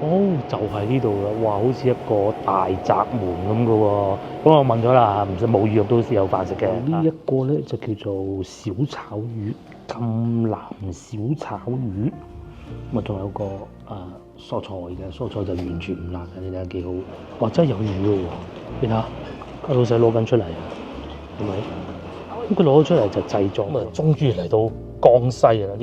哦，就係呢度啦！哇，好似一個大宅門咁嘅喎。咁我問咗啦，唔使冇預約都有飯食嘅。呢一個咧就叫做小炒魚，甘藍小炒魚。咁啊，仲有個蔬菜嘅，蔬菜就完全唔辣嘅，你睇下幾好。哇，真係有魚嘅喎！你睇下，阿老細攞緊出嚟啊，係咪？咁佢攞咗出嚟就製作。咁啊，終於嚟到江西啦！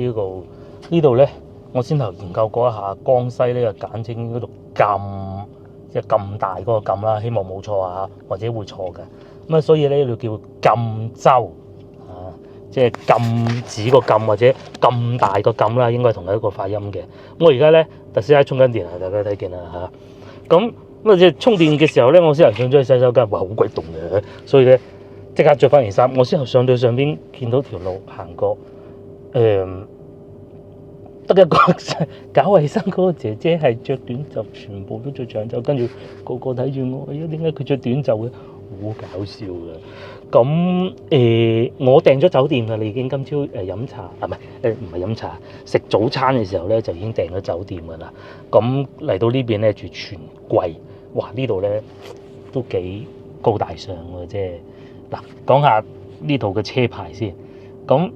呢度咧。我先頭研究過一下江西呢個簡稱嗰度贛，即係咁大嗰個贛啦，希望冇錯啊，或者會錯嘅。咁啊，所以咧呢度叫贛州啊，即係禁止個禁或者咁大個禁啦，應該係同一個發音嘅。我而家咧特斯拉充緊電啊，大家睇見啦嚇。咁即係充電嘅時候咧，我先頭上咗去洗手間，哇好鬼凍嘅，所以咧即刻着翻件衫。我先頭上到上邊見到條路行過，得一個搞衞生嗰個姐姐係着短袖，全部都着長袖，跟住個個睇住我，點解佢着短袖嘅？好搞笑嘅。咁我訂咗酒店啦，你已經今朝飲茶啊，唔係飲茶，食早餐嘅時候咧就已經訂咗酒店㗎啦。咁嚟到呢邊咧住全季，哇！呢度咧都幾高大上喎，即係嗱講下呢度嘅車牌先。咁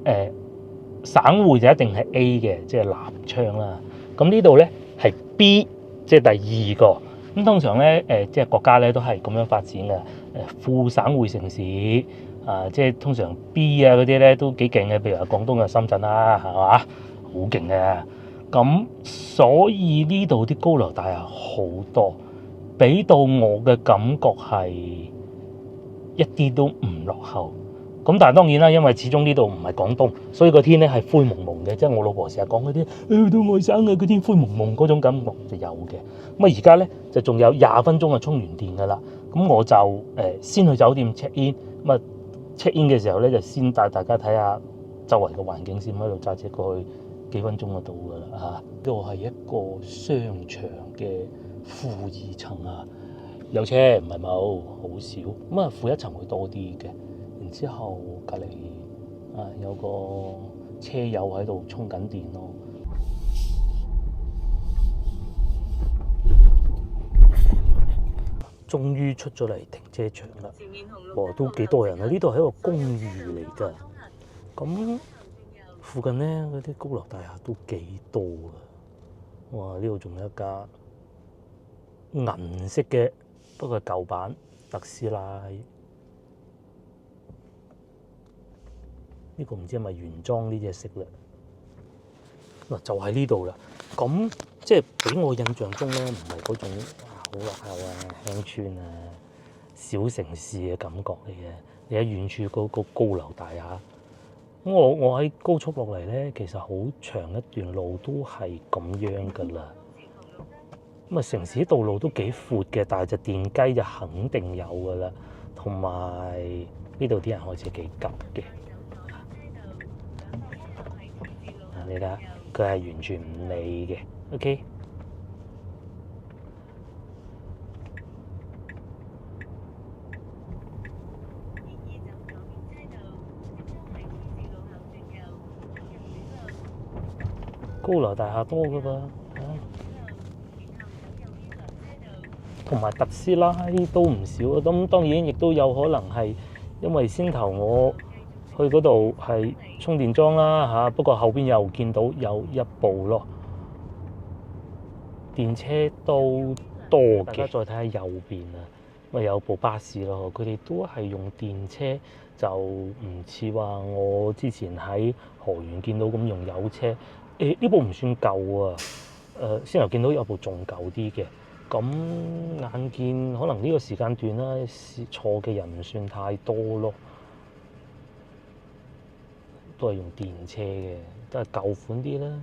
省會就一定係 A 嘅，即係南昌啦。咁呢度咧係 B，即係第二個。咁通常咧即係國家咧都係咁樣發展嘅。副省會城市即係通常 B 啊嗰啲咧都幾勁嘅，譬如話廣東嘅深圳啦，係嘛？好勁嘅。咁所以呢度啲高樓大廈好多，俾到我嘅感覺係一啲都唔落後。咁但係當然啦，因為始終呢度唔係廣東，所以個天咧係灰蒙蒙嘅，即係我老婆成日講嗰啲到外省嘅嗰天灰蒙蒙嗰種感覺就有嘅。咁啊而家咧就仲有20分鐘就充完電㗎啦。咁我就先去酒店 check in， 咁啊 check in 嘅時候咧就先帶大家睇下周圍嘅環境先，喺度揸車過去幾分鐘就到㗎啦嚇。呢度係一個商場嘅負2層啊，有車唔係冇，好少。咁啊負1層會多啲嘅。之後隔離有個車友喺度充緊電咯。終於出咗嚟停車場啦！哇，都幾多人啊！呢度係一個公寓嚟㗎。咁附近咧嗰啲高樓大廈都幾多啊！哇，呢度仲有一架銀色嘅，不過係舊版特斯拉。呢個唔知係咪原裝呢隻色咧？嗱，就喺呢度啦。咁即係俾我印象中咧，唔係嗰種好落後啊、鄉村啊、小城市嘅感覺嚟嘅。你喺遠處嗰個高樓大廈，咁我喺高速落嚟咧，其實好長一段路都係咁樣噶啦。咁啊，城市道路都幾闊嘅，但係隻電雞就肯定有噶啦。同埋呢度啲人開始幾急嘅。你睇下，佢係完全唔理嘅。OK，高樓大廈多㗎噃，同埋特斯拉都唔少啊。咁當然亦都有可能係因為先頭我去嗰度係充電樁啦嚇，不過後邊又見到有一部咯，電車都多嘅。大家再睇下右邊啊，咪有部巴士咯，佢哋都係用電車，就唔似話我之前喺河源見到咁用油車。呢部唔算舊啊，先頭見到有部仲舊啲嘅。咁眼見可能呢個時間段啦，坐嘅人唔算太多咯。都係用電車嘅，都係舊款啲啦。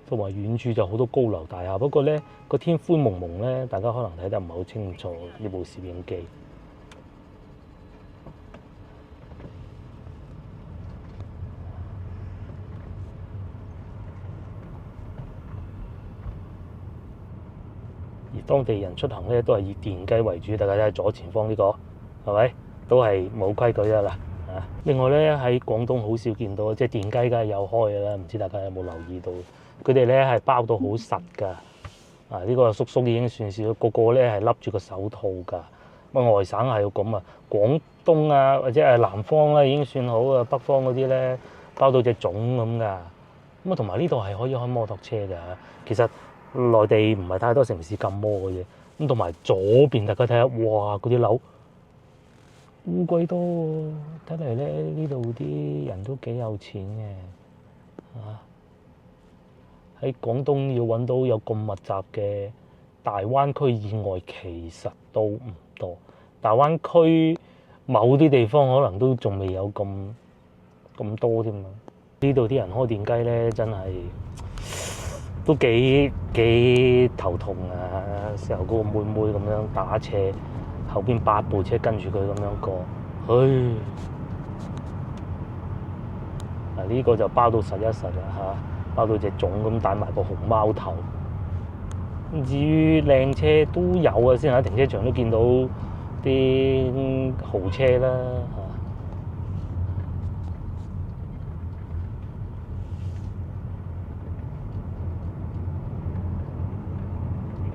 同埋遠處就好多高樓大廈，不過咧個天灰蒙蒙咧，大家可能睇得唔係好清楚呢部攝影機。而當地人出行咧都係以電雞為主，大家睇下左前方呢個係咪都係冇規矩㗎啦。嚇。另外咧喺廣東好少見到，即係電雞梗係有開嘅啦，唔知大家有冇留意到？佢哋咧係包到好實㗎。呢個叔叔已經算少，個個咧係笠住個手套㗎。外省係要咁啊，廣東啊或者係南方啦已經算好啊，北方嗰啲咧包到隻粽咁㗎。咁同埋呢度係可以開摩托車㗎。其實內地唔係太多城市禁摩嘅嘢。咁同埋左邊大家睇下，哇！嗰啲樓烏龜多喎，睇嚟咧呢度啲人都幾有錢嘅。喺廣東要揾到有咁密集嘅大灣區以外，其實都唔多。大灣區某啲地方可能都仲未有咁多添啊！呢度啲人開電雞咧，真係都幾頭痛啊！時候嗰個妹妹咁樣打斜，後邊8部車跟住佢咁樣過，呢個就包到實一實啦，包到隻粽咁，戴埋個熊貓頭。至於靚車都有啊，先喺停車場都見到啲豪車啦。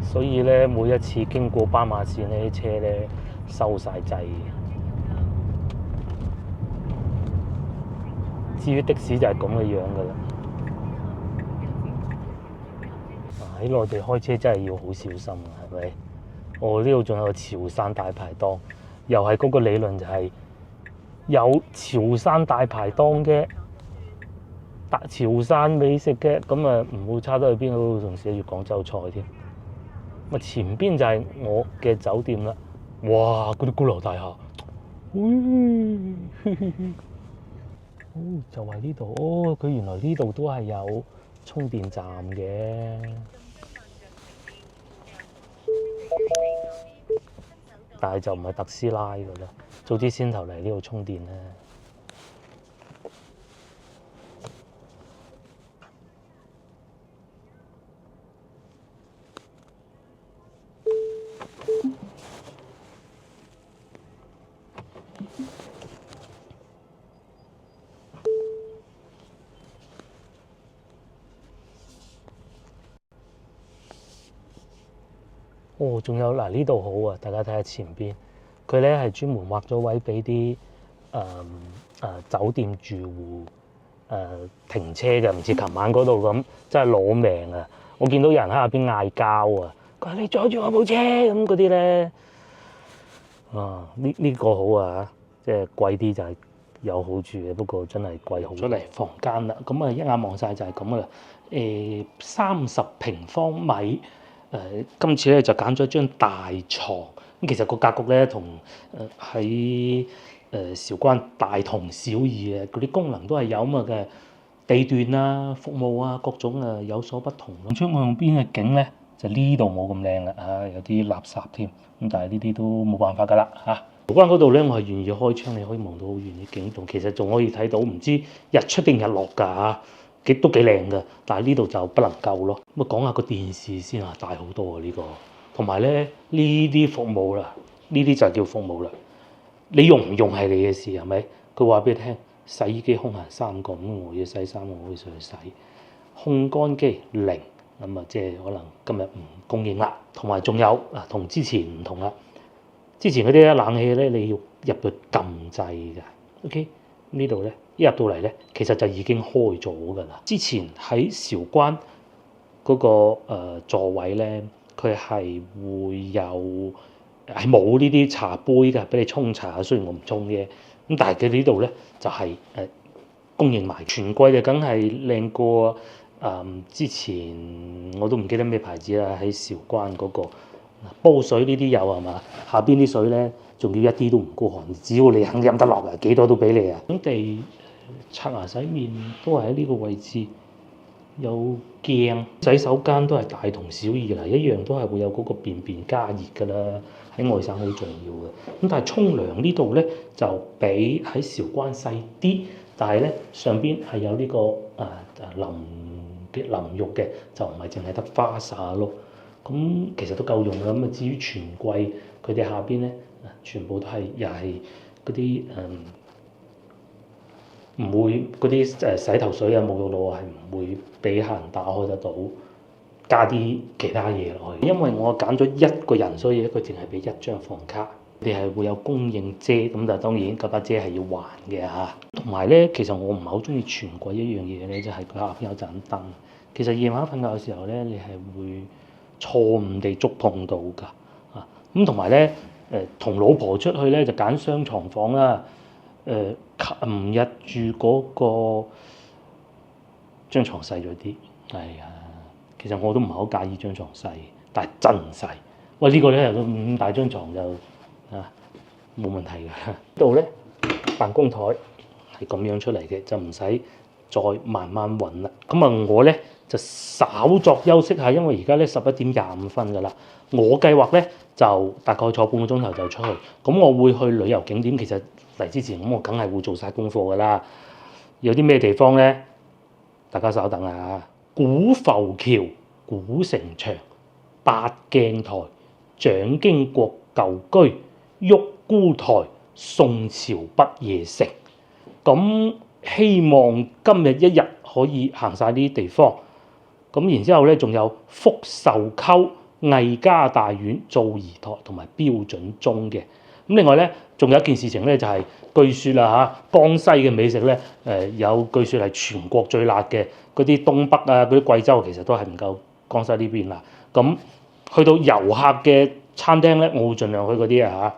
所以咧，每一次經過斑馬線呢啲車咧收晒掣。至於的士就係咁嘅樣㗎啦。喺內地開車真係要好小心啊，係咪？呢度仲有個潮汕大排檔，又係嗰個理論就係有潮汕大排檔嘅潮汕美食嘅，咁啊唔會差得去邊度，仲寫住廣州菜添。前邊就係我嘅酒店啦，哇！嗰啲高樓大廈，就係呢度。佢原來呢度都係有充電站嘅，但係就唔係特斯拉㗎啦。早啲先頭嚟呢度充電啦。仲有嗱，呢度好啊！大家睇下前邊，佢咧係專門劃咗位俾啲酒店住戶停車嘅，唔似琴晚嗰度咁，真係攞命啊！我見到有人喺下邊嗌交啊，佢話你阻住我部車咁嗰啲咧，呢個好啊，即係貴啲就係有好處嘅，不過真係貴好。出嚟房間啦，咁啊一眼望晒就係咁噶啦，30平方米。今次咧就揀咗一張大床。咁其實個格局咧同喺韶關大同小異嘅，嗰啲功能都係有咁嘅地段啊、服務啊各種啊有所不同。出外邊嘅景咧就呢度冇咁靚啦，有啲垃圾添。咁但係呢啲都冇辦法㗎啦嚇。韶關嗰度咧，我係願意開窗，你可以望到好遠嘅景度，其實仲可以睇到唔知日出定日落㗎嚇。都幾靚㗎，但係呢度就不能夠咯。咁講下個電視先啊，大好多啊呢個。同埋咧呢啲服務啦，呢啲就叫服務啦。你用唔用係你嘅事係咪？佢話俾你聽，洗衣機空閒3個，咁我要洗衫，我可以上去洗。烘乾機0，咁即係可能今日唔供應啦。同埋仲有同之前唔同啦。之前嗰啲冷氣咧，你要入去撳掣㗎。OK， 呢度咧。一入到嚟咧，其實就已經開咗㗎啦。之前喺韶關嗰個座位咧，佢係會有係冇呢啲茶杯㗎，俾你沖茶。雖然我唔沖嘅，咁但係佢呢度咧就係供應埋全季就梗係靚過之前我都唔記得咩牌子啦。喺韶關嗰個煲水呢啲有係嘛？下邊啲水咧仲要一啲都唔孤寒，只要你肯飲得落嘅，幾多都俾你啊！咁地刷牙洗面都係喺呢個位置，有鏡，洗手間都係大同小異啦，一樣都係會有嗰個便便加熱㗎啦，喺外省好重要嘅。咁但係沖涼呢度咧就比喺韶關細啲，但係咧上邊係有呢個淋浴嘅，就唔係淨係得花灑咯。咁其實都夠用啦。咁啊至於全季佢哋下邊咧，全部都係又係嗰啲唔會嗰啲洗頭水啊、沐浴露係唔會俾客人打開得到，加啲其他嘢落去。因為我揀咗一個人，所以佢淨係俾一張房卡。你係會有供應遮，咁但係當然嗰把遮係要還嘅嚇。同埋咧，其實我唔係好中意全櫃一樣嘢咧，就係佢下邊有盞燈。其實夜晚瞓覺嘅時候咧，你係會錯誤地觸碰到㗎啊。咁同埋咧，同老婆出去咧就揀雙床房啦。琴日住嗰個張牀細咗啲，係啊。其實我都唔係好介意張床細，但係真細。喂，呢個咧咁大張床就啊冇問題㗎。呢度咧辦公台係咁樣出嚟嘅，就唔使再慢慢揾啦。咁啊，我咧就稍作休息下，因為而家咧11:25㗎啦。我計劃咧就大概坐半個鐘頭就出去。咁我會去旅遊景點，其實嚟之前咁我梗係會做晒功課㗎啦。有啲咩地方咧？大家稍等啊！古浮橋、古城牆、八鏡台、蔣經國舊居、郁孤台、宋朝不夜城。咁希望今日一日可以行晒呢啲地方。咁然之後咧，仲有福壽溝、魏家大院、灶儀台同埋標準鐘嘅。咁另外咧，仲有一件事情咧，就係據說啦嚇，江西嘅美食咧，有據說係全國最辣嘅。嗰啲東北啊，嗰啲貴州其實都係唔夠江西呢邊辣。咁去到遊客嘅餐廳咧，我會盡量去嗰啲啊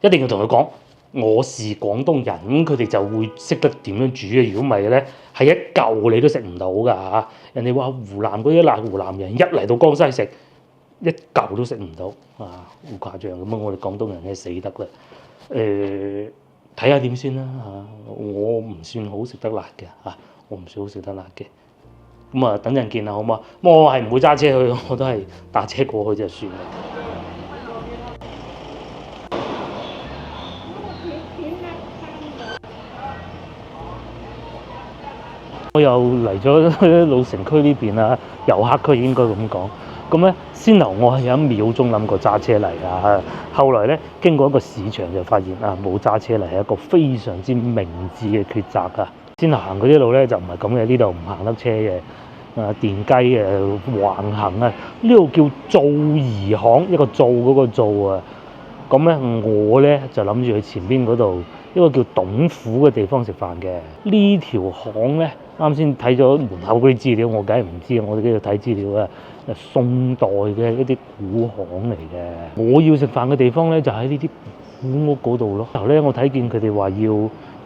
嚇，一定要同佢講我是廣東人，佢哋就會識得點樣煮嘅。如果唔係咧，係一嚿你都食唔到㗎嚇。人哋話湖南嗰啲辣，湖南人一嚟到江西食一嚿都食唔到啊，好誇張咁啊！我哋廣東人咧死得啦。睇下點先啦嚇，我唔算好食得辣嘅嚇。我唔算好食得辣嘅，咁啊等陣見啦，好嘛？我係唔會揸車去，我都係搭車過去就算啦。我又嚟咗老城區呢邊啦，遊客區應該咁講。咁咧，先頭我係有1秒鐘諗過揸車嚟㗎，後來咧經過一個市場就發現啊，冇揸車嚟係一個非常之明智嘅抉擇啊！先行嗰啲路咧就唔係咁嘅，呢度唔行得車嘅，電雞嘅橫行啊，呢度叫灶儀巷，一個灶嗰個灶啊。咁咧我咧就諗住去前邊嗰度一個叫董府嘅地方食飯嘅。呢條巷咧，啱先睇咗門口嗰啲資料，我梗係唔知啊，我哋呢度睇資料啊，宋代嘅一啲古巷嚟嘅。我要食飯嘅地方咧就喺呢啲古屋嗰度咯。然後咧我睇見佢哋話要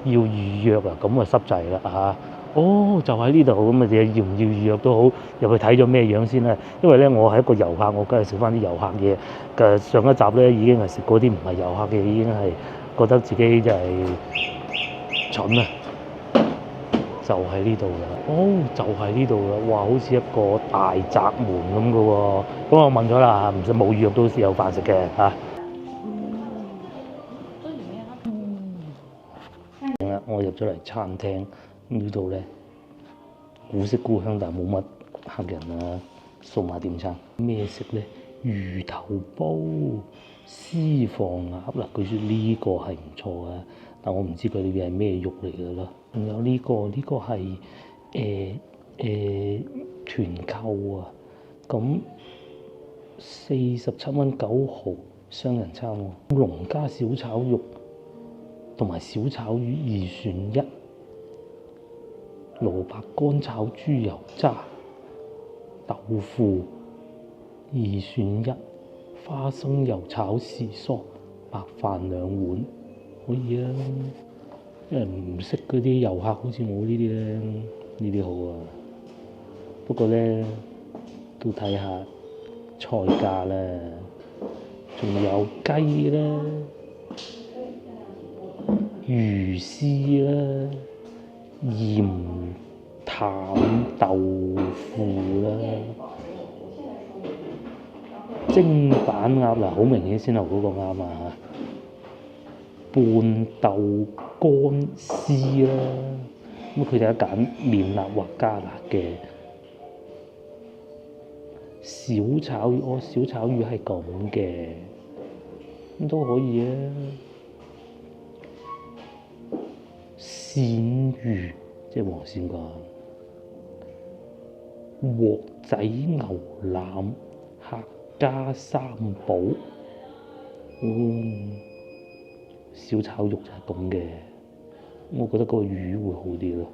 預約啊，咁啊濕滯啦嚇。哦，就喺呢度咁啊，要唔要預約都好，入去睇咗咩樣先啦。因為咧我係一個遊客，我梗係食翻啲遊客嘢嘅。上一集咧已經係食嗰啲唔係遊客嘅，已經係覺得自己真係蠢啊！就喺呢度啦，哦，就喺呢度啦，哇，好似一個大宅門咁嘅喎。咁我問咗啦，唔使冇預約都有飯食嘅嚇。我入咗嚟餐廳呢度咧，古色古香，但係冇乜客人啊。數碼點餐咩食咧？魚頭煲、絲房鴨嗱，據說呢個係唔錯啊，但我唔知佢裏邊係咩肉嚟嘅咯。仲有呢個係團購啊，咁47蚊9毫雙人餐喎。龍蝦小炒肉同埋小炒魚2選1，蘿蔔乾炒豬油渣、豆腐2選1，花生油炒時蔬，白飯2碗，可以啊。因為唔識嗰啲遊客，好似我呢啲咧，呢啲好啊。不過咧，都睇下菜價啦，仲有雞啦、魚絲啦、鹽淡豆腐啦、蒸板鴨嗱，好明顯先頭嗰個啱啊！半豆乾絲啦，咁佢哋有揀免辣或加辣嘅。小炒魚，小炒魚係咁嘅，咁都可以啊。小鮮魚，即係黃鱔㗎。鑊仔牛腩客家三寶，小炒肉就係咁嘅，我覺得嗰個魚會好啲咯。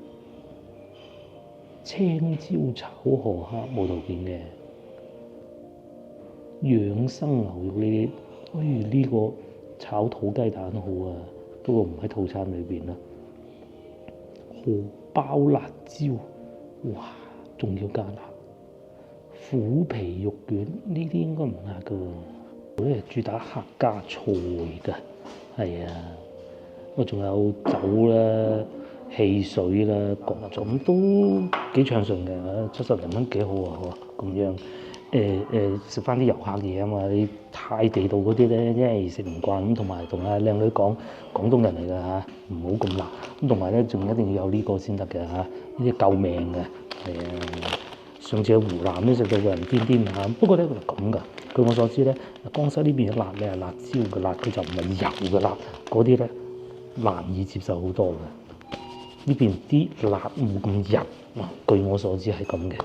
青椒炒河蝦冇圖片嘅，養生牛肉呢啲，呢個炒土雞蛋好啊，不過唔喺套餐裏邊啦。荷包辣椒，哇，仲要加辣。虎皮肉卷呢啲應該唔辣噶喎，嗰啲係主打客家菜㗎，係啊，我仲有酒啦、汽水啦，各種都幾暢順嘅，70零蚊幾好啊，咁樣食翻啲遊客嘢啊嘛，你太地道嗰啲咧，因為食唔慣咁，同埋同阿靚女講廣東人嚟㗎嚇，唔好咁辣，咁同埋咧仲一定要有呢個先得嘅嚇，呢啲救命嘅，係啊。上次喺湖南咧食到個人癲癲下，不過咧佢係咁㗎。據我所知咧，江西呢邊嘅辣咧係辣椒嘅辣，佢就唔係油嘅辣，嗰啲咧難以接受好多嘅。呢邊啲辣冇咁油，據我所知係咁嘅。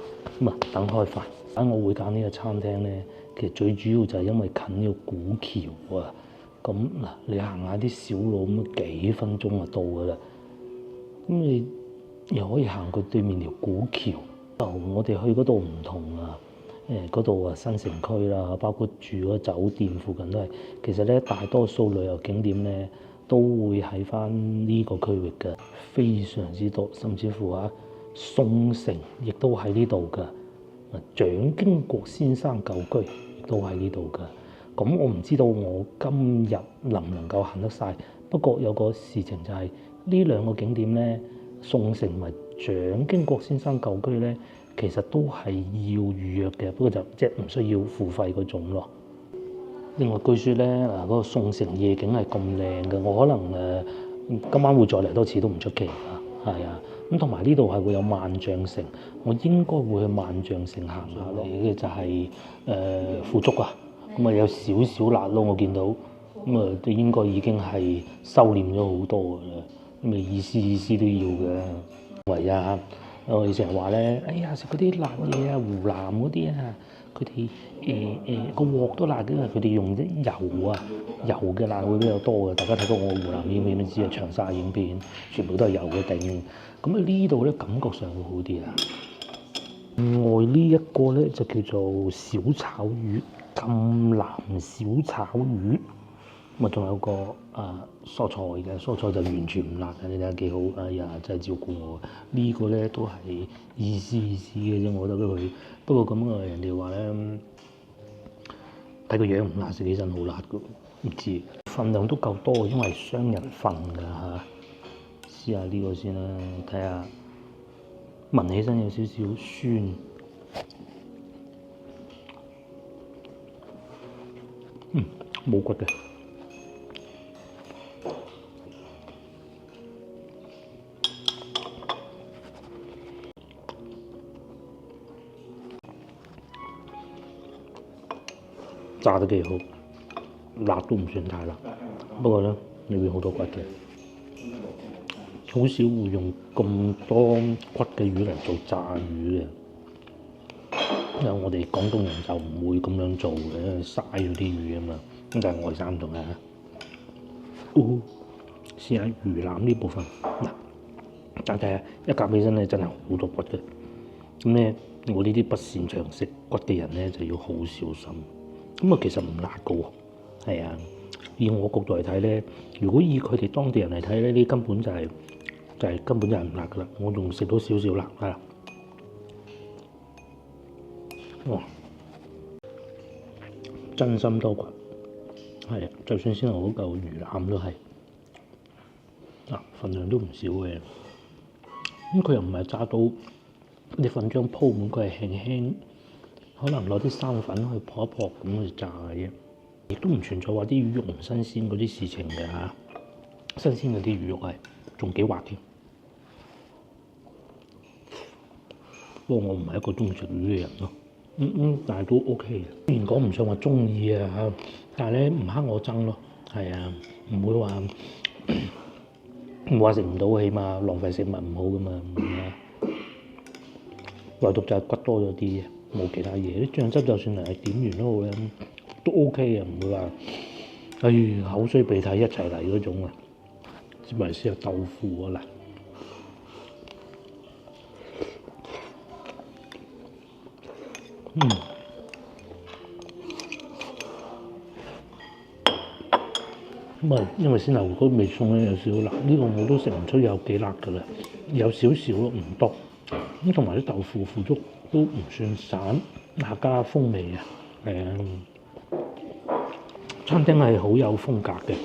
咁啊，等開飯。我會揀呢個餐廳咧，其實最主要就係因為近呢個古橋啊。咁嗱，你行下啲小路咁幾分鐘就到㗎啦。咁你又可以行過對面條古橋。我哋去嗰度唔同啊，嗰度啊新城區啦，包括住嗰酒店附近都係，其實咧大多數旅遊景點咧都會喺翻呢個區域嘅，非常之多，甚至乎宋城亦都喺呢度㗎，蔣經國先生舊居亦都喺呢度㗎。咁我唔知道我今日能唔能夠行得晒，不過有個事情就係呢兩個景點咧，宋城同埋蔣經國先生舊居咧，其實都係要預約嘅，不過就即係唔需要付費嗰種咯。另外據說咧，嗰個宋城夜景係咁靚嘅，我可能今晚會再嚟多次都唔出奇啊，係啊。咁同埋呢度係會有萬象城，我應該會去萬象城行下咯。嘅就係腐竹啊，咁啊有少少辣咯，我見到咁啊，都應該已經係收斂咗好多㗎啦。咁咪意思都要嘅。為我哋成日話咧，哎呀食嗰啲辣嘢啊，湖南嗰啲啊，佢哋個鑊都辣嘅，佢哋用啲油嘅辣會比較多嘅。大家睇到我湖南影片都知啊，長沙影片全部都係油嘅頂。咁啊呢度咧感覺上會好啲啊。另外呢一個咧就叫做小炒魚，贛南小炒魚。咁啊，仲有個蔬菜嘅，蔬菜就完全唔辣嘅，你睇下幾好。哎呀，真係照顧我。呢個咧都係意思嘅啫，我覺得佢。不過咁啊，人哋話咧，睇個樣唔辣，食起身好辣嘅，唔知。份量都夠多，因為雙人份㗎嚇。試下呢個先啦，睇下聞起身有少少酸。冇骨嘅。炸得幾好，辣都唔算太辣，不過咧裏邊好多骨嘅，好少會用咁多骨嘅魚嚟做炸魚嘅，因為我哋廣東人就唔會咁樣做嘅，嘥咗啲魚啊嘛。咁但係外省唔同嘅，試下魚腩呢部分嗱，但係一夾起身咧真係好多骨嘅，咁咧我呢啲不擅長食骨嘅人咧就要好小心。咁啊，其實唔辣嘅喎，係啊。以我角度嚟睇咧，如果以佢哋當地人嚟睇咧，呢根本就係根本就係唔辣噶啦。我仲食到少少辣啊！哇，真心多骨，係啊。就算先頭嗰嚿魚腩都係份量都唔少嘅。咁佢又唔係炸到你份張鋪滿，佢係輕輕。可能攞啲生粉去撲一撲咁去炸嘅啫，亦都唔存在話啲魚肉唔新鮮嗰啲事情嘅嚇。新鮮嗰啲魚肉係仲幾滑添。不過我唔係一個中意食魚嘅人咯，但係都 OK 嘅。雖然講唔上話中意啊嚇，但係咧唔黑我憎咯，係啊，唔會話唔話食唔到，起碼浪費食物唔好噶嘛。唯獨就係骨多咗啲嘅，冇其他嘢。啲醬汁就算係點完都好咧，都 OK 嘅，唔會話口水鼻涕一齊嚟嗰種啊。接埋試下豆腐啊嗱。咁啊，因為鮮牛肉嗰味餸咧有少少辣，呢個我都食唔出有幾辣噶啦，有少少咯，唔多。咁同埋啲豆腐腐竹都唔算散，客家風味啊，餐廳係好有風格嘅。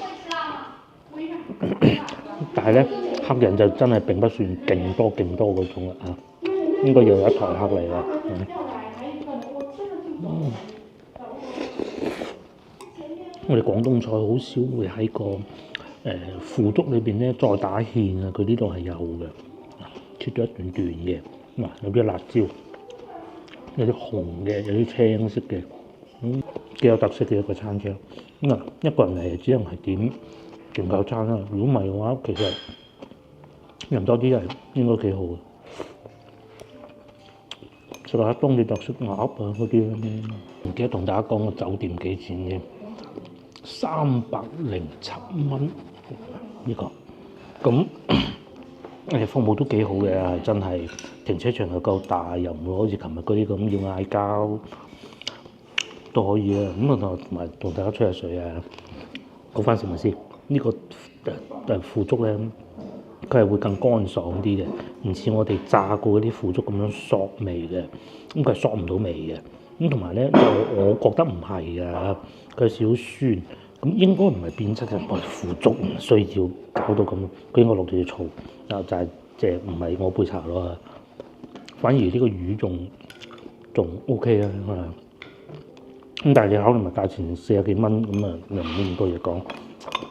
但係咧，客人就真係並不算勁多嗰種啦嚇，應該又有一台客嚟啦。我哋廣東菜好少會喺個腐竹裏邊咧再打芡啊，佢呢度係有嘅，切咗一段段嘅，嗱有啲辣椒，有啲紅嘅，有啲青色嘅，幾有特色嘅一個餐廳。咁一個人嚟只能係點全嚿餐啦。如果唔係嘅話，其實人多啲係應該幾好嘅。食下當地特色鴨啊嗰啲，唔記得同大家講個酒店幾錢嘅。307蚊呢個，咁服務都幾好嘅，真係停車場又夠大，又唔會好似琴日嗰啲咁要嗌交，都可以啊。咁啊同埋同大家吹下水啊，講翻食物先。呢個腐竹咧，佢係會更乾爽啲嘅，唔似我哋炸過嗰啲腐竹咁樣索味嘅，咁佢係索唔到味嘅。咁同埋咧，就我覺得唔係㗎，佢有少少酸，咁應該唔係變質嘅。腐竹唔需要搞到咁，佢應該落啲醋，就係即係唔係我杯茶咯。反而呢個魚仲 OK 啊，咁但係你考慮埋價錢40幾蚊，咁啊又唔會咁多嘢講。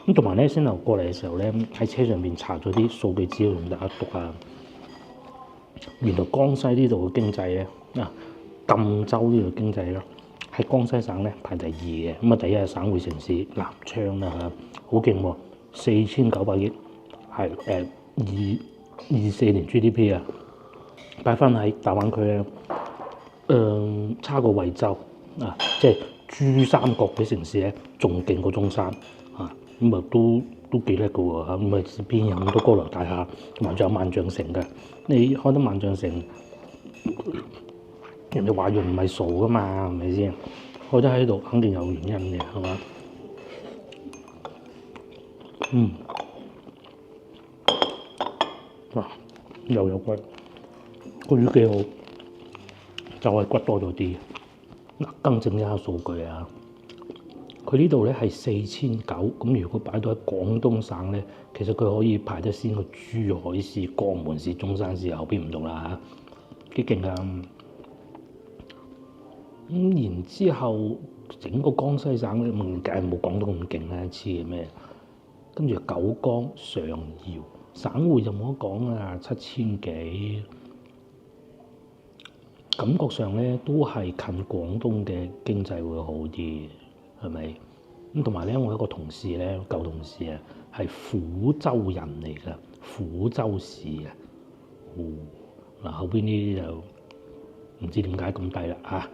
咁同埋咧，先頭過嚟嘅時候咧，喺車上邊查咗啲數據資料同大家讀下。原來江西呢度嘅經濟咧，贛州呢度經濟咧，喺江西省咧排第2嘅。咁啊，第一係省會城市南昌啦嚇，好勁喎，4900億，係24年 GDP 啊，擺翻喺大灣區咧，差過惠州啊，即係珠三角嘅城市咧，仲勁過中山啊，咁啊都幾叻嘅喎嚇，咁啊邊有咁多高樓大廈，同埋仲有萬象城嘅，你開得萬象城。人哋華潤唔係傻噶嘛，係咪先？開得喺度肯定有原因嘅，係嘛？又有骨，個魚幾好，就係骨多咗啲。更正一下數據啊，佢呢度咧係4900，咁如果擺到喺廣東省咧，其實佢可以排得先個珠海市、江門市、中山市後邊唔同啦嚇，幾勁啊！咁然之後，整個江西省咧，梗係冇廣東咁勁啦，黐咩？跟住九江、上饒省會就冇得講啊，7000幾，感覺上咧都係近廣東嘅經濟會好啲，係咪？咁同埋咧，我一個同事咧，舊同事啊，係撫州人嚟㗎，撫州市啊，嗱後邊呢啲就唔知點解咁低啦嚇。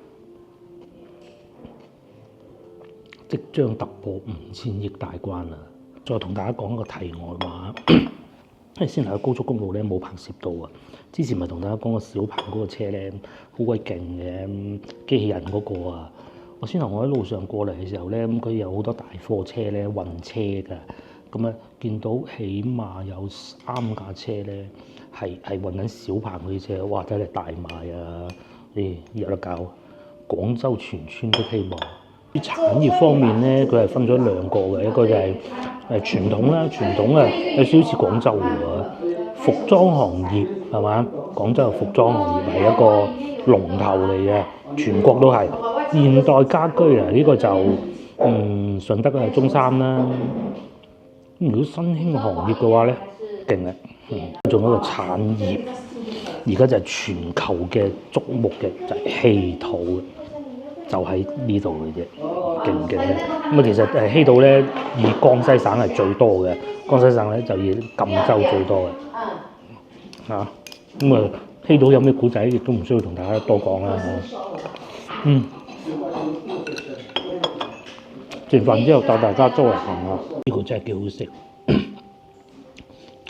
即將突破5000億大關啦！再同大家講一個題外話，因為先頭嘅高速公路咧冇拍攝到啊。之前咪同大家講個小鵬嗰個車咧，好鬼勁嘅機器人嗰個啊。我先頭我喺路上過嚟嘅時候咧，咁佢有好多大貨車咧運車㗎，咁啊見到起碼有3架車咧係運緊小鵬嗰啲車，哇！睇嚟大賣啊！有得搞，廣州全村都希望。啲產業方面咧，佢係分咗2個嘅，一個就係傳統啦，傳統啊有少少似廣州喎，服裝行業係嘛？廣州嘅服裝行業係一個龍頭嚟嘅，全國都係。現代家居啊，呢個就順德嘅中山啦。如果新興行業嘅話咧，勁啊！仲有一個產業，而家就係全球嘅矚目嘅就係稀土。就喺呢度嘅啫，勁唔勁咧？咁啊，其實稀土咧以江西省係最多嘅，江西省咧就以贛州最多嘅嚇。咁啊，稀土有咩古仔，亦都唔需要同大家多講啦。食飯之後帶大家周圍行下，呢個真係幾好食。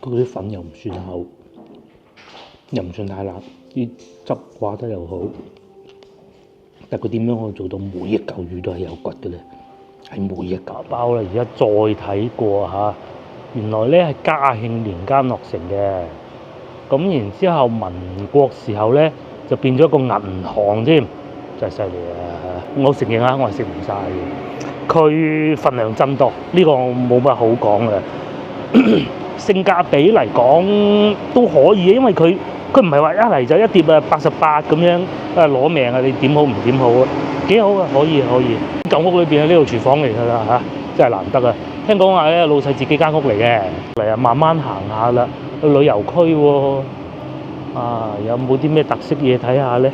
佢啲粉又唔算厚，又唔算太辣，啲汁掛得又好。但佢點樣可以做到每一嚿魚都係有骨嘅咧？係每一嚿包啦！而家再睇過嚇，原來咧係嘉慶年間落成嘅。咁然之後民國時候咧就變咗個銀行添，真係犀利啊！我承認啊，我係食唔晒嘅。佢份量真多，呢個冇乜好講嘅。性價比嚟講都可以，因為佢唔係話一嚟就一碟啊88咁樣攞命啊！你點好唔點好啊？幾好啊，可以。舊屋裏邊呢度廚房嚟㗎啦嚇，真係難得啊！聽講話咧老細自己間屋嚟嘅，嚟啊慢慢行下啦，去旅遊區喎。有冇啲咩特色嘢睇下咧？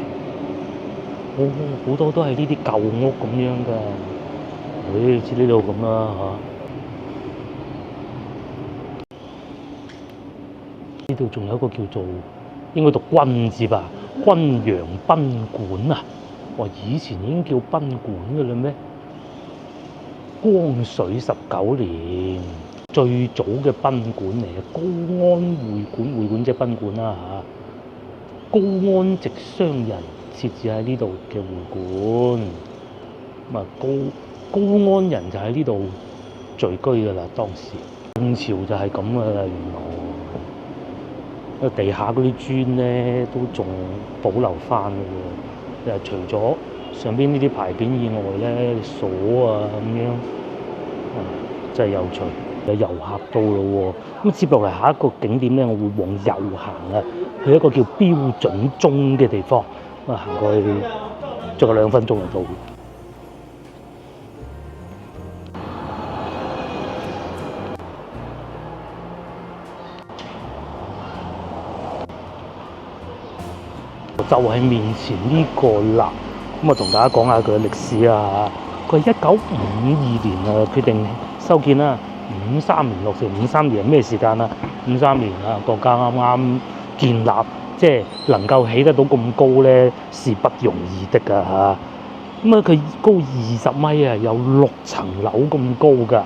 好多都係呢啲舊屋咁樣㗎，似呢度咁啦嚇。呢度仲有一個叫做應該讀君字吧，君陽賓館啊！哇，以前已經叫賓館㗎啦咩？光緒19年最早嘅賓館嚟嘅，高安會館即係賓館啦嚇。高安籍商人設置喺呢度嘅會館，咁啊高安人就喺呢度聚居㗎啦。當時清朝就係咁㗎啦，原來地下嗰啲磚咧都仲保留翻嘅喎。除咗上邊呢啲牌匾以外咧，鎖啊咁樣，真係有趣。有遊客到咯喎，咁接落嚟下一個景點咧，我會往右行啊，去一個叫標準鐘嘅地方，行過去仲有2分鐘就到。就喺面前呢個啦，咁啊同大家講下佢嘅歷史啊。佢係1952年啊決定修建啦。53年落成，53年係咩時間啊？53年啊，國家啱啱建立，即係能夠起得到咁高咧，是不容易的㗎嚇。咁啊，佢高20米啊，有6層樓咁高㗎。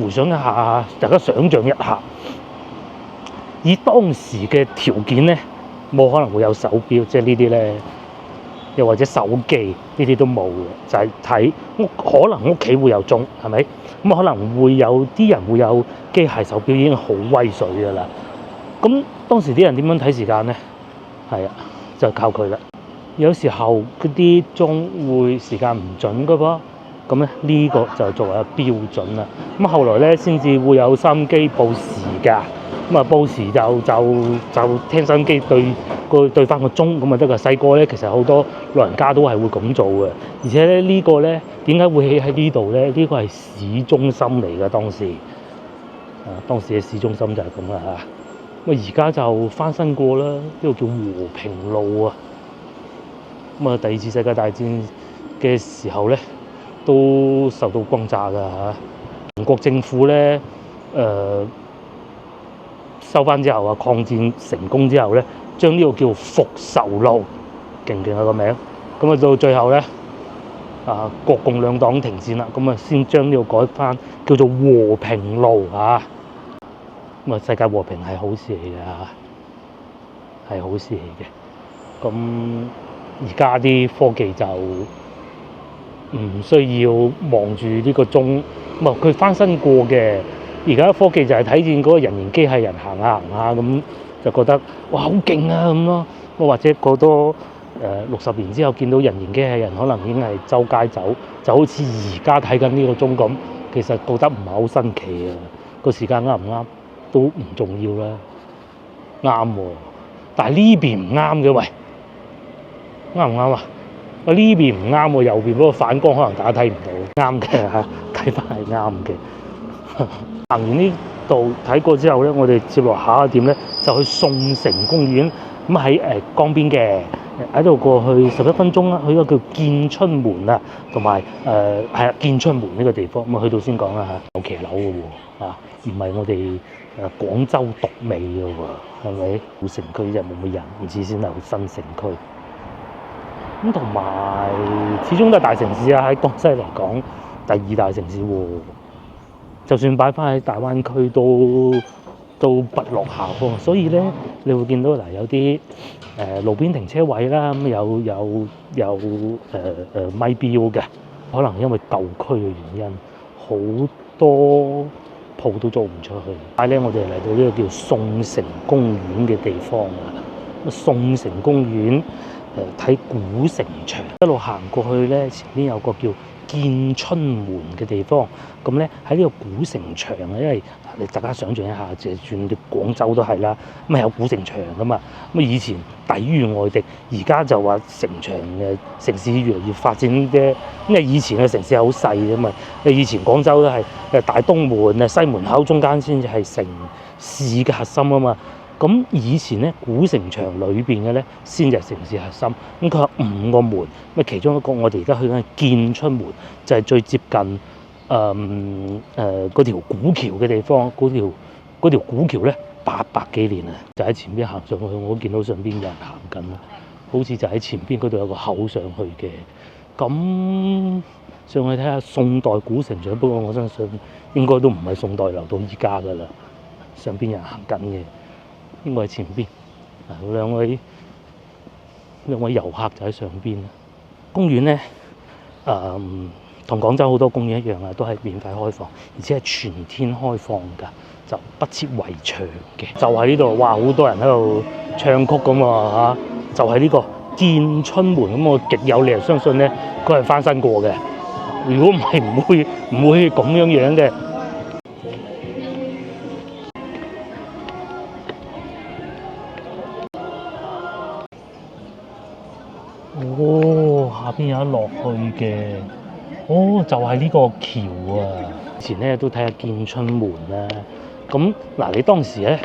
回想一下，大家想像一下，以當時嘅條件咧，冇可能會有手錶，即係呢啲咧，又或者手機呢啲都冇嘅，就係睇可能屋企會有鐘，係咪？咁可能會有啲人會有機械手錶，已經好威水㗎啦。咁當時啲人點樣睇時間咧？係啊，就靠佢啦。有時候嗰啲鐘會時間唔準㗎噃，咁咧呢個就作為一個標準啦。咁後來咧先至會有收音機報時㗎。咁啊報時就聽收音機對翻個鐘咁啊得㗎。細個咧其實好多老人家都係會咁做嘅，而且咧呢個咧點解會起喺呢度咧？呢個係市中心嚟㗎，當時嘅市中心就係咁啦嚇。咁而家就翻新過啦，呢個叫和平路啊。咁啊第2次世界大戰嘅時候咧都受到轟炸㗎嚇。民國政府咧收翻之後啊，抗戰成功之後咧，將呢個叫復仇路，勁唔勁啊個名？咁啊到最後咧，國共兩黨停戰啦，咁啊先將呢個改翻叫做和平路啊。咁啊世界和平係好事嚟嘅嚇，係好事嚟嘅。咁而家啲科技就唔需要望住呢個鐘，咁啊佢翻新過嘅。而家科技就係睇見嗰個人形機械人行下咁，就覺得哇好勁啊咁咯。或者過多60年之後見到人形機械人，可能已經係周街走，就好似而家睇緊呢個鐘咁。其實覺得唔係好新奇啊，個時間啱唔啱都唔重要啦。啱喎，但係呢邊唔啱嘅喂，啱唔啱啊？呢邊唔啱喎，右邊嗰個反光可能大家睇唔到，啱嘅嚇，睇翻係啱嘅。行完呢度睇過之後咧，我哋接落下一點咧，就去宋城公園。咁喺江邊嘅，喺度過去11分鐘啦，去一個叫建春門啊，同埋建春門呢個地方，咁去到先講啦嚇，有騎樓嘅喎，唔係我哋廣州獨美嘅喎，係咪？老城區真係冇乜人，唔似先係新城區。咁同埋始終都係大城市啊，喺江西嚟講第2大城市喎，就算擺翻喺大灣區都不落下風，所以咧你會見到嗱有啲路邊停車位啦，咁有咪標嘅，可能因為舊區嘅原因，好多鋪都租唔出去。但係咧，我哋嚟到呢個叫宋城公園嘅地方啊，宋城公園睇古城牆，一路行過去咧，前邊有個叫建春門嘅地方，咁咧喺呢個古城牆啊，因為你大家想象一下，就算啲廣州都係啦，咁係有古城牆噶嘛，咁以前抵禦外敵，而家就話城牆嘅城市越嚟越發展啫，因為以前嘅城市係好細嘅嘛，以前廣州都係大東門啊、西門口中間先至係城市嘅核心啊嘛。咁以前咧，古城牆裏邊嘅咧，先至係城市核心。咁佢有5個門，咁其中一個我哋而家去緊建春門，就係最接近嗰條古橋嘅地方。嗰條古橋咧，800幾年啊，就喺前邊行上去，我都見到上邊有人行緊啦，好似就喺前邊嗰度有個口上去嘅。咁上去睇下宋代古城牆，不過我相信應該都唔係宋代留到依家噶啦，上邊有人行緊嘅。應該喺前邊，兩位遊客就喺上邊。公園咧，同廣州好多公園一樣啊，都係免費開放，而且係全天開放㗎，就不設圍牆嘅。就喺呢度，哇！好多人喺度唱曲咁啊嚇！就喺呢個建春門咁，我極有理由相信咧，佢係翻新過嘅。如果唔係，唔會咁樣嘅。哦，下邊有得落去嘅，哦，就係呢個橋啊！以前咧都睇下建春門啦。咁嗱，你當時咧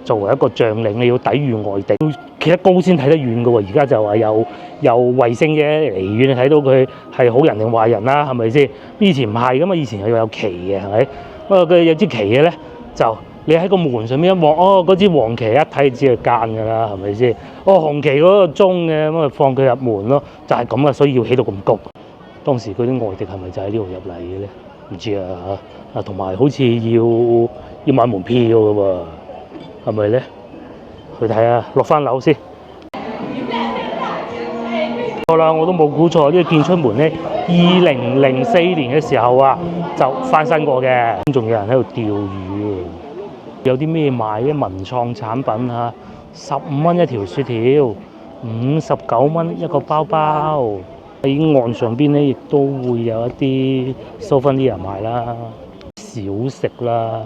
作為一個將領，你要抵禦外敵，企得高先睇得遠嘅喎。而家就話有衛星嘅，離遠你睇到佢係好人定壞人啦，係咪先？以前唔係噶嘛，以前係有旗嘅，係咪？不過佢有支旗嘅咧，就你喺個門上面一望，哦，嗰支黃旗一睇就知係奸㗎啦，係咪先？哦，紅旗嗰個鐘嘅，咁咪放佢入門咯，就係咁啊，所以要起到咁高。當時嗰啲外敵係咪就喺呢度入嚟嘅咧？唔知啊嚇，同埋好似要買門票嘅喎，係咪咧？去睇下，落翻樓先。錯啦，我都冇估錯，呢個建春門咧，2004年嘅時候啊，就翻新過嘅。仲有人喺度釣魚。有啲咩賣咧？文創產品啊，15蚊一條雪條，59蚊一個包包。喺岸上邊咧，亦都會有一啲 souvenir賣啦，小食啦。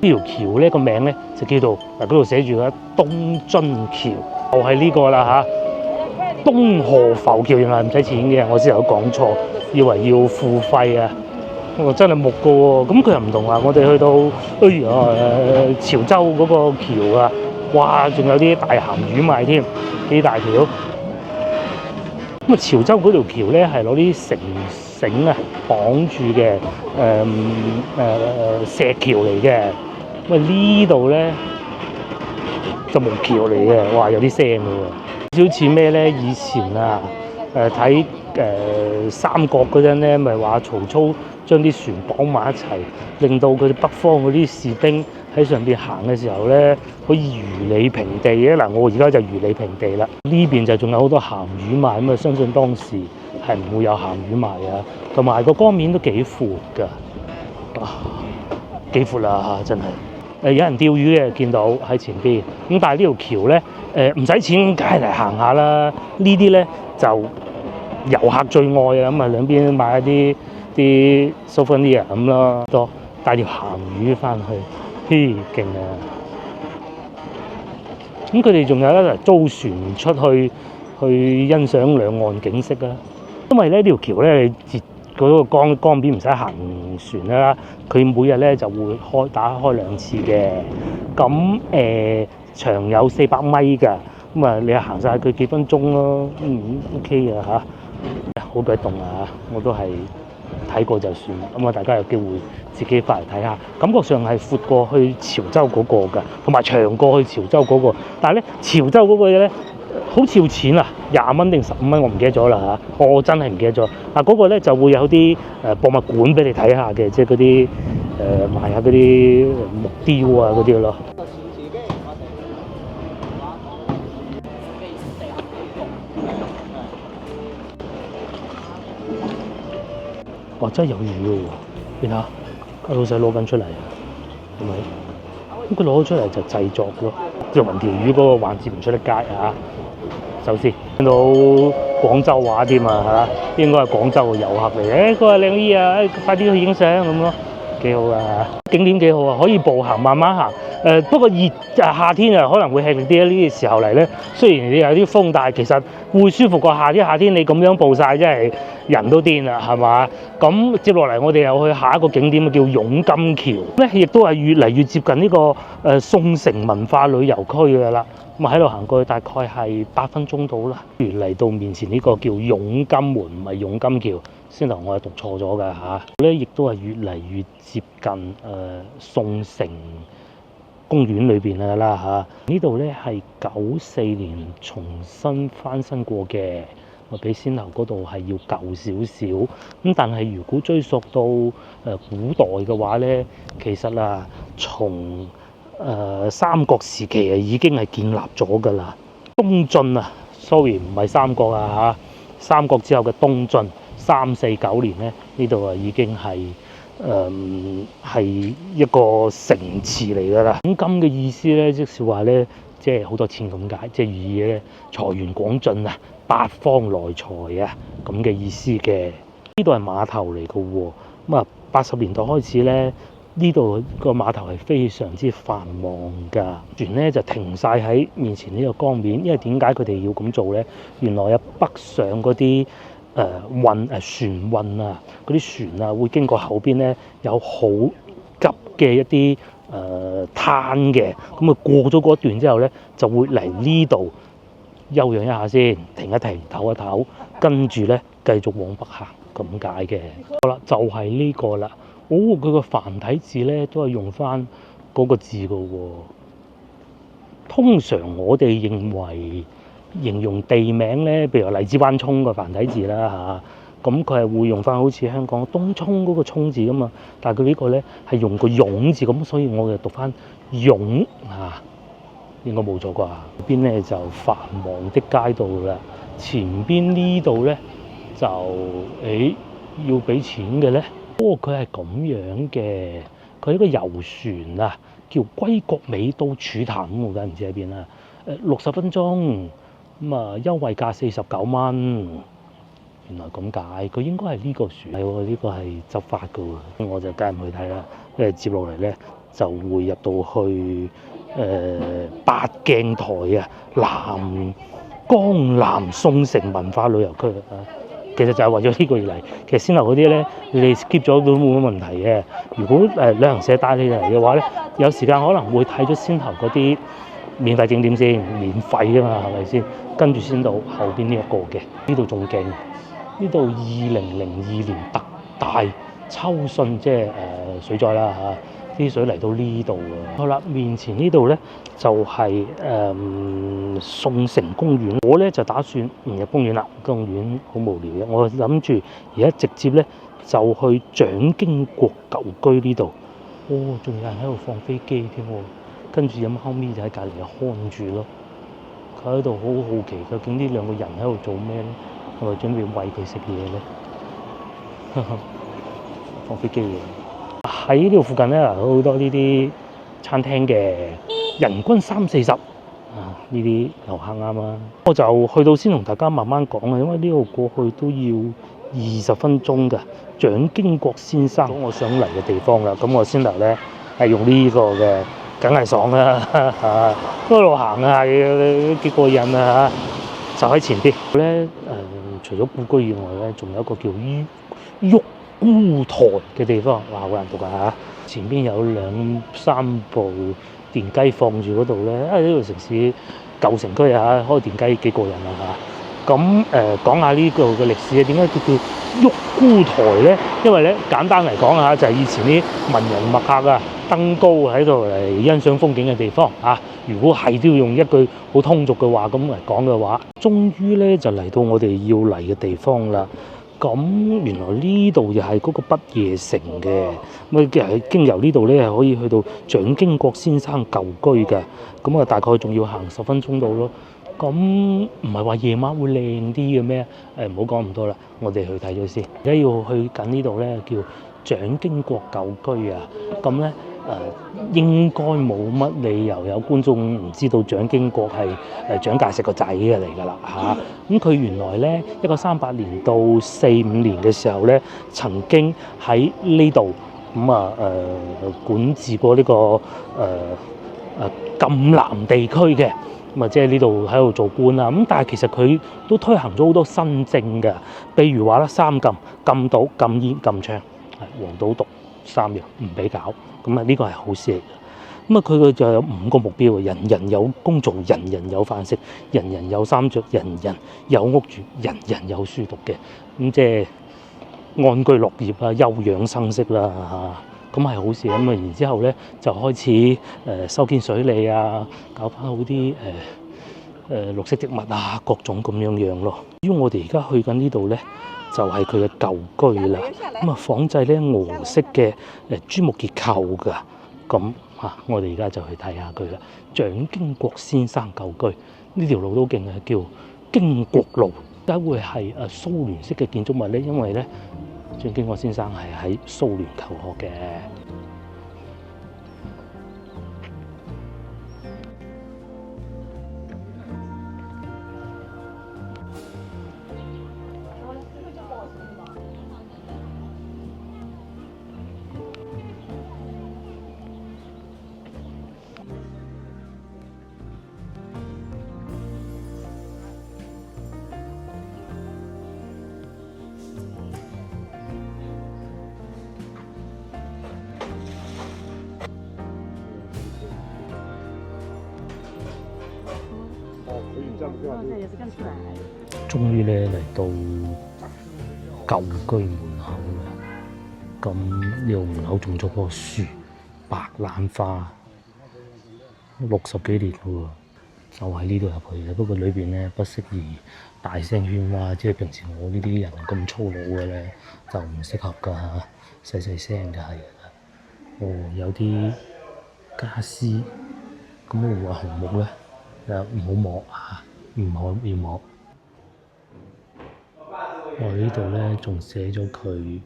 呢條橋咧個名咧就叫做嗱，嗰度寫住嘅東津橋，就係呢個啦嚇。東河浮橋原來唔使錢嘅，我先有講錯，以為要付費啊。真係木嘅喎，咁佢又唔同啊！我哋去到潮州嗰個橋啊，哇，仲有啲大鹹魚賣添，幾大條。咁啊，潮州嗰條橋咧係攞啲繩啊綁住嘅，石橋嚟嘅。咁啊呢度咧就木橋嚟嘅，哇，有啲聲嘅喎，少似咩咧？以前啊，睇三國嗰陣咧，咪話曹操將啲船綁埋一齊，令到佢哋北方嗰啲士兵喺上邊行嘅時候咧，可以如履平地嘅。嗱，我而家就如履平地啦。呢邊就仲有好多鹹魚賣，咁啊相信當時係唔會有鹹魚賣啊。同埋個江面都幾闊㗎，幾闊啦真係。有人釣魚嘅，見到喺前邊。咁但係呢條橋咧，唔使錢，梗係嚟行下啦。呢啲咧就遊客最愛啊，咁啊兩邊買一啲 souvenir 咁咯，多帶條鹹魚翻去，勁啊！咁佢哋仲有咧租船出去欣賞兩岸景色啊。因為咧呢條橋咧，你嗰個江邊唔使行船啦，佢每日咧就會打開2次嘅。咁長有400米㗎。咁咁啊，你行晒佢幾分鐘咯，OK 嘅嚇。好鬼凍啊！我都係睇過就算，咁啊大家有機會自己翻嚟睇下，感覺上係闊過去潮州嗰個㗎，同埋長過去潮州嗰個。但係咧，潮州嗰個嘢咧好似要錢啊，20蚊定15蚊，我唔記得咗啦嚇，我真係唔記得咗。嗱嗰個咧就會有啲博物館俾你睇下嘅，即係嗰啲賣下嗰啲木雕啊嗰啲咯。哇！真係有魚嘅喎，你睇下，個老細攞緊出嚟，係咪？咁佢攞咗出嚟就製作咯。條紋條魚嗰個環節唔出得街啊！首先聽到廣州話添啊嚇，應該係廣州嘅遊客嚟嘅。佢話靚姨啊，快啲去影相咁咯，幾好啊！景點幾好啊，可以步行慢慢行。不過夏天啊可能會吃力啲，呢啲時候嚟咧，雖然你有啲風，但係其實會舒服過夏天。夏天你咁樣步晒，真係人都癲啦，係嘛？咁接落嚟我哋又去下一個景點叫湧金橋咧，亦都係越嚟越接近呢個宋城文化旅遊區㗎啦。咁喺度行過去大概係8分鐘到啦。嚟到面前呢個叫湧金門，唔係湧金橋，先頭我係讀錯咗㗎嚇。咧亦都係越嚟越接近宋城公園裏邊㗎啦嚇。呢度咧係94年重新翻新過嘅，比先頭嗰度係要舊少少。咁但係如果追溯到古代嘅話咧，其實啊從三國時期啊已經係建立咗㗎啦。東晉啊 ，sorry 唔係三國啊嚇，三國之後嘅東晉349年咧，呢度啊已經係係一個城池嚟㗎啦。咁金嘅意思咧，即係話咧，即係好多錢咁解，即係寓意咧財源廣進啊，八方來財啊咁嘅意思嘅。呢度係碼頭嚟㗎喎，咁啊80年代開始咧。呢度個碼頭係非常之繁忙㗎，船咧就停晒喺面前呢個江面，因為點解佢哋要咁做咧？原來有北上嗰啲船運啊，嗰啲船啊會經過後邊咧有好急嘅一啲灘嘅，咁啊過咗嗰段之後咧就會嚟呢度休養一下先，停一停，唞一唞，跟住咧繼續往北行咁解嘅。好啦，就係呢個啦。佢個繁體字咧都係用翻嗰個字㗎喎。通常我哋認為形容地名咧，譬如荔枝灣涌個繁體字啦嚇，咁佢係會用翻好似香港東涌嗰個涌字㗎嘛。但係佢呢個咧係用個湧字，咁所以我就讀翻湧啊，應該冇錯啩。邊咧就繁忙的街道啦，前邊呢度咧就要俾錢嘅咧。佢係咁樣嘅，佢呢個遊船啊，叫歸國美都柱潭，我梗係唔知喺邊啦。60分鐘，咁啊優惠價49蚊。原來咁解，佢應該係呢個船，係喎，呢個係執法㗎喎，我就梗係唔去睇啦。因為接落嚟咧就會入到去八鏡台啊，江南宋城文化旅遊區啊。其實就係為咗呢個而嚟，其實先頭嗰啲咧，你哋 skip 咗都冇乜問題嘅。如果旅行社帶你嚟嘅話咧，有時間可能會睇咗先頭嗰啲免費景點先，免費㗎嘛，係咪先？跟住先到後邊呢一個嘅，呢度仲勁，呢度2002年特大秋汛，即係水災啦嚇，啲水嚟到呢度喎。好啦，面前呢度咧就係宋城公園。我咧就打算唔入公園啦，公園好無聊嘅。我諗住而家直接咧就去蔣經國舊居呢度。仲有人喺度放飛機添喎，跟住有貓咪就喺隔離看住咯。佢喺度好好奇，究竟呢兩個人喺度做咩咧？係咪準備餵佢食嘢咧？放飛機嘅。喺呢度附近咧，好多呢啲餐廳嘅，人均30-40啊，呢啲遊客啱啦。我就去到先同大家慢慢講啊，因為呢度過去都要20分鐘㗎。蔣經國先生我想嚟嘅地方啦，咁我先頭咧係用呢個嘅，梗係爽啦嚇！一路行啊，幾過癮啊嚇！就喺前邊咧除咗故居以外咧，仲有一個叫玉烏台嘅地方，哇好難讀啊嚇！前邊有2-3部電雞放住嗰度咧，呢度城市舊城區啊，開電雞幾過癮啊嚇！咁講下呢度嘅歷史啊，點解叫鬱孤台咧？因為咧簡單嚟講啊，就係以前啲文人墨客啊登高喺度嚟欣賞風景嘅地方啊。如果係都要用一句好通俗嘅話咁嚟講嘅話，終於咧就嚟到我哋要嚟嘅地方啦。咁原來呢度就係嗰個不夜城嘅，咁嘅經由呢度咧係可以去到蔣經國先生舊居嘅，咁啊大概仲要行10分鐘到咯。咁唔係話夜晚會靚啲嘅咩？唔好講咁多啦，我哋去睇咗先。而家要去緊呢度咧，叫蔣經國舊居啊。咁咧應該冇乜理由有觀眾唔知道蔣經國係蔣介石個仔嘅嚟㗎啦嚇。咁佢原來咧1938年到45年嘅時候咧，曾經喺呢度管治過呢個贛南地區嘅。咁啊，即係呢度喺度做官啦。咁但係其實佢都推行咗好多新政嘅，譬如話咧3禁：禁賭、禁煙、禁槍，黃賭毒3樣唔俾搞。咁啊，呢個係好事嚟嘅。咁啊，佢就有5個目標：人人有工做，人人有飯食，人人有衫着，人人有屋住，人人有書讀嘅。咁即係安居樂業啊，休養生息啦嚇。咁係好事。咁啊，然之後咧就開始修建水利啊，搞翻好啲綠色植物啊，各種咁樣咯。至於我哋而家去緊呢度咧，就係佢嘅舊居啦。咁啊，仿製咧俄式嘅磚木結構㗎。咁我哋而家就去睇下佢啦。蔣經國先生舊居，呢條路都勁啊，叫經國路。點解會係蘇聯式嘅建築物咧？因為咧蔣經國先生係喺蘇聯求學嘅。終於咧嚟到舊居門口啦。咁呢個門口種咗棵樹，白蘭花，60幾年喎，就喺呢度入去嘅。不過裏邊咧不適宜大聲喧嘩，即係平時我呢啲人咁粗魯嘅咧就唔適合㗎嚇，細細聲就係㗎。有啲家私，咁我話紅木咧唔好摸啊，唔可以摸。我呢度咧仲寫咗佢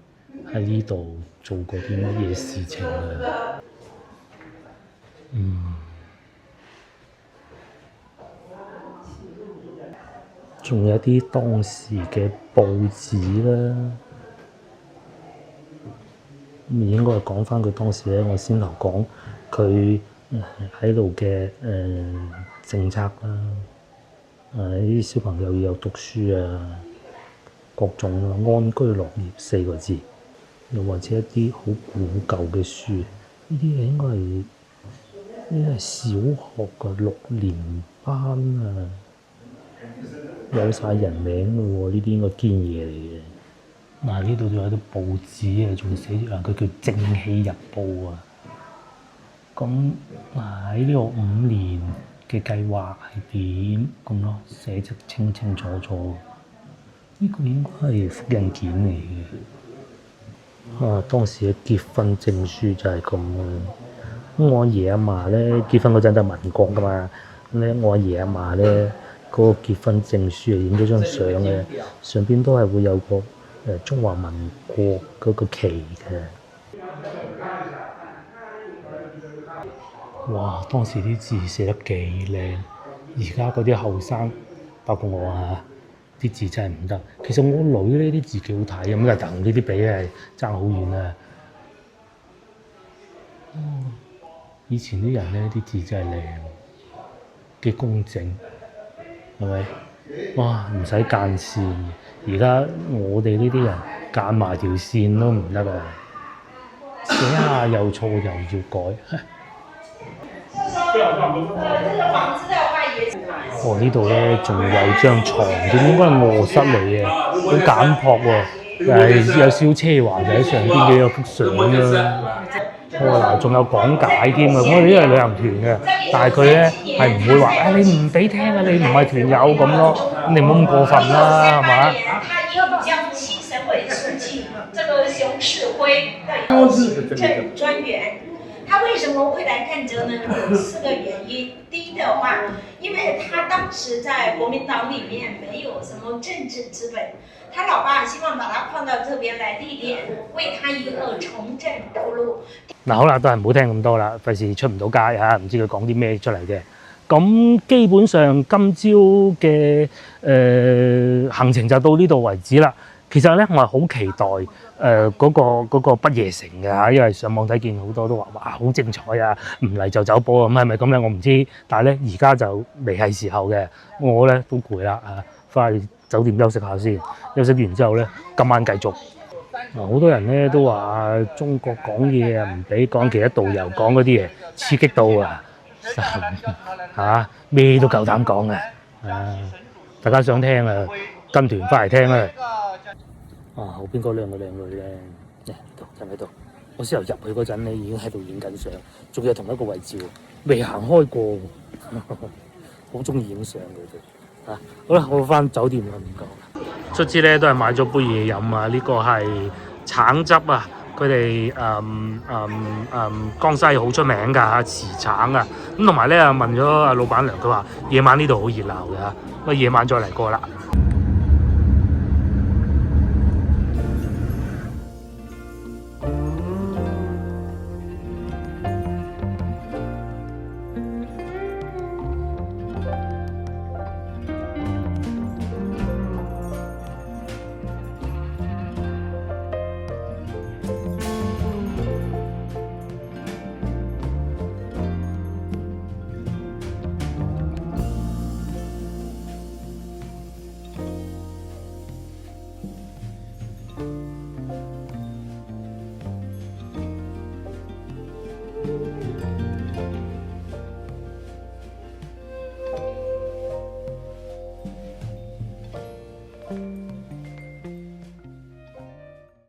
喺呢度做過啲乜嘢事情啊。仲有啲當時嘅報紙啦。咁應該係講翻佢當時咧，我先頭講佢喺度嘅政策啦。啲小朋友要有讀書啊，各種安居樂業4個字，又或者一啲好古舊嘅書，呢啲應該係小學嘅6年班啊，有晒人名嘅喎，呢啲應該堅嘢嚟嘅。呢度仲有啲報紙啊，仲寫住佢叫《正氣日報》啊。咁喺呢個5年嘅計劃係點咁咯？寫得清清楚楚。呢個應該係複印件嚟嘅。當時嘅結婚證書就係咁啊。我阿爺阿嫲咧結婚嗰陣就係民國噶嘛。咁咧我阿爺阿嫲咧嗰個結婚證書影咗張相嘅，上邊都係會有個中華民國嗰個旗嘅。哇！當時啲字寫得幾靚，而家嗰啲後生，包括我啊，啲字真係唔得。其實我女呢啲字幾好睇，咁但係同呢啲比係爭好遠啊。以前啲人呢啲字真係靚，幾工整，係咪？哇！唔使間線，而家我哋呢啲人間埋條線都唔得啊！寫下又錯又要改。這個房子在外野。哦，呢度咧仲有張床添，應該係卧室嚟嘅，好簡樸喎。有少少奢華，就喺上邊嘅有幅相啦。嗱，仲有講解添啊！我哋呢係旅行團嘅，但係佢咧係唔會話你唔俾聽啊，你唔係團友咁咯，你唔好咁過分啦，係嘛？他以江西省委书記這個熊式輝的行政專員，他為什麼會來贛州呢？有4個原因。第一的話，因為他當時在國民黨裡面沒有什麼政治資本，他老爸希望把他放到這邊來歷練，為他以後從政鋪路。嗱，好啦，都係唔好聽咁多啦，費事出唔到街嚇，唔知佢講啲咩出嚟嘅。咁基本上今朝嘅行程就到呢度為止啦。其實咧，我係好期待嗰個不夜城嘅嚇，因為上網睇見好多都話哇好精彩啊，唔嚟就走波咁，係咪咁咧？我唔知，但係咧而家就未係時候嘅。我咧都攰啦嚇，翻去酒店休息下先。休息完之後咧，今晚繼續。好多人咧都話中國講嘢啊，唔俾講，其他導遊講嗰啲嘢刺激到啊嚇，咩都夠膽講啊！大家想聽啊，跟團翻嚟聽啦。後邊嗰兩個靚女咧，喺度，喺度。我先頭入去嗰陣咧，已經喺度影緊相，仲有同一個位置喎，未行開過，好中意影相佢哋。好啦，我翻酒店啦，唔講。卒之咧都係買咗杯嘢飲啊！呢個係橙汁啊，佢哋江西好出名㗎嚇，豉橙啊。咁同埋咧問咗阿老闆娘，佢話夜晚呢度好熱鬧嘅嚇，咁夜晚再嚟過啦。